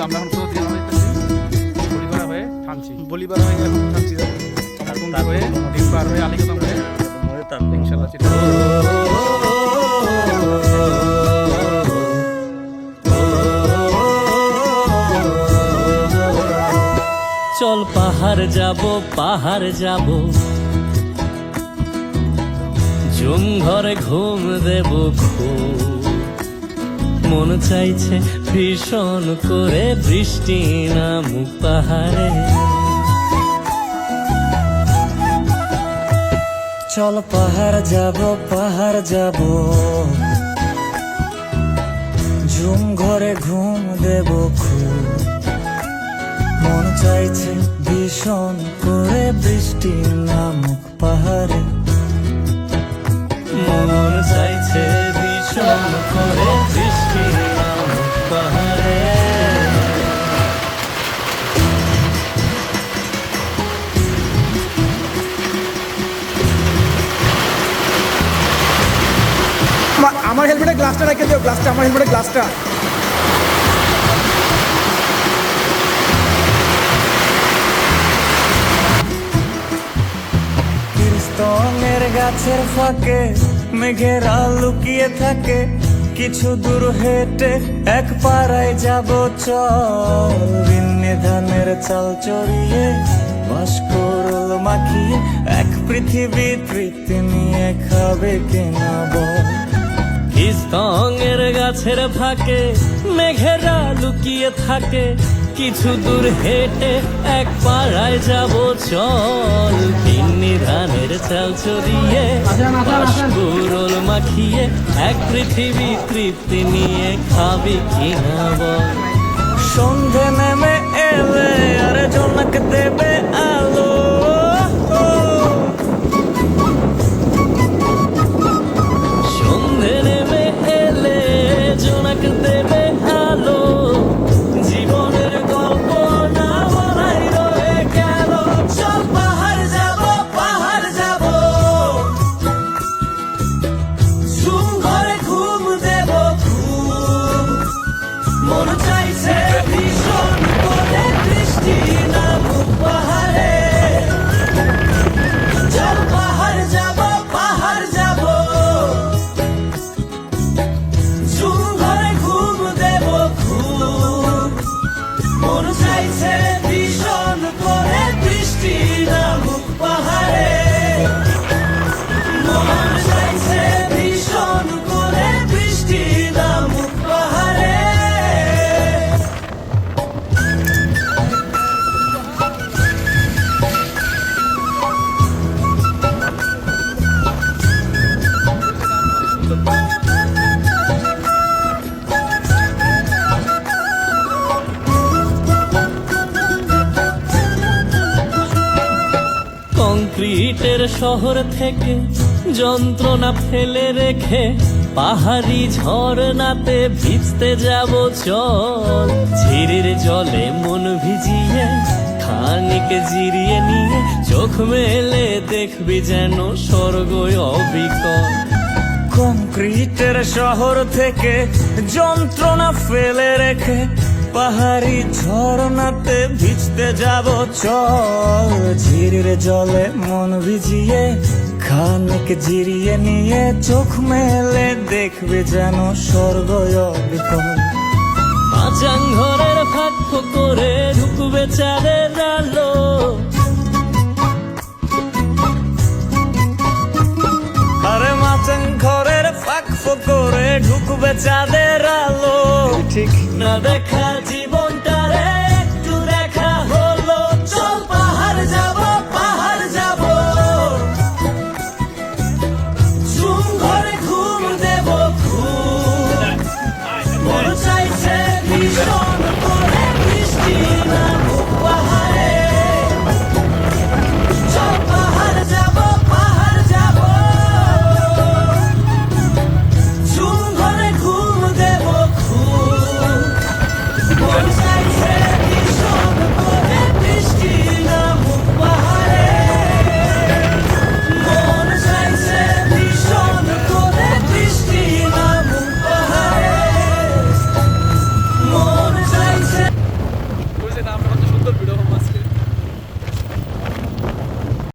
আমরা এখন কোথাও দিয়ে বলিপাড়া হয়ে থানছি, বলিপাড়া হয়ে এখন থানছি, তারপর হয়ে ডিমপাড় হয়ে আলিকদম হয়ে ইনশাল্লাহ চল পাহাড় যাব জুম ঘরে ঘুম দেব খুব, মন চাইছে ভীষণ করে বৃষ্টি নামুক পাহাড়ে। চল পাহাড় যাব ঝুম ঘরে ঘুম দেব খুব, মন চাইছে ভীষণ করে বৃষ্টি নামুক পাহাড়ে। মন চাইছে ভীষণ করে বৃষ্টি নামুক পাহাড়ে। আমার হেলমেটের গ্লাসটা রেখে দিও, গ্লাসটা, আমার হেলমেটের গ্লাসটা। কীর্তনের গাছের ফাঁকে মেঘেরা লুকিয়ে থাকে, কিছু দূর হেঁটে এক পাড়ায় যাব চল, বিন্নি ধানের চাল চড়িয়ে বাঁশকুড়ুল মাখিয়ে এক পৃথিবী তৃপ্তি নিয়ে খাবে কিনা বল। কীর্তনের গাছের ফাঁকে মেঘেরা লুকিয়ে থাকে, কিছু দূর হেঁটে এক পাড়ায় যাব চল, বিন্নি ধানের চাল চড়িয়ে বাঁশকুড়ুল মাখিয়ে এক পৃথিবী তৃপ্তি নিয়ে খাবি কিনা বল। সন্ধে নেমে এলে আর জনক দেবে আলো, সন্ধে নেমে এলে জনক দেবে আলো, জীবনের গল্প না বলাই রয়ে গেল। চল পাহাড় যাব ঝুম ঘরে ঘুম দেব খুব, মন চাইছে ভীষণ করে বৃষ্টি নামুক পাহাড়ে। চল পাহাড় যাব ঝুম ঘরে ঘুম দেব খুব, মন চাইছে ভীষণ করে বৃষ্টি নামুক পাহাড়ে। মন চাইছে ভীষণ করে বৃষ্টি নামুক পাহাড়ে। কংক্রিটের শহর থেকে যন্ত্রণা ফেলে রেখে পাহাড়ি ঝরনাতে ভিজতে যাব চল, ঝিরির জলে মন ভিজিয়ে খানিক জিরিয়ে নিয়ে চোখ মেলে দেখবি যেন স্বর্গ অবিকল। কংক্রিটের শহর থেকে যন্ত্রণা ফেলে রেখে পাহাড়ি ঝরনাতে ভিজতে যাব চল, ঝিরির জলে মন ভিজিয়ে খানিক জিরিয়ে নিয়ে চোখ মেলে দেখবে যেন স্বর্গ অবিকল। মাচাং ঘরের ফাঁক করে ঢুকবে চাঁদের আলো, আরে মাচাং ঘরের ফাঁক করে ঢুকবে চাঁদের আলো, ঠিক না দেখা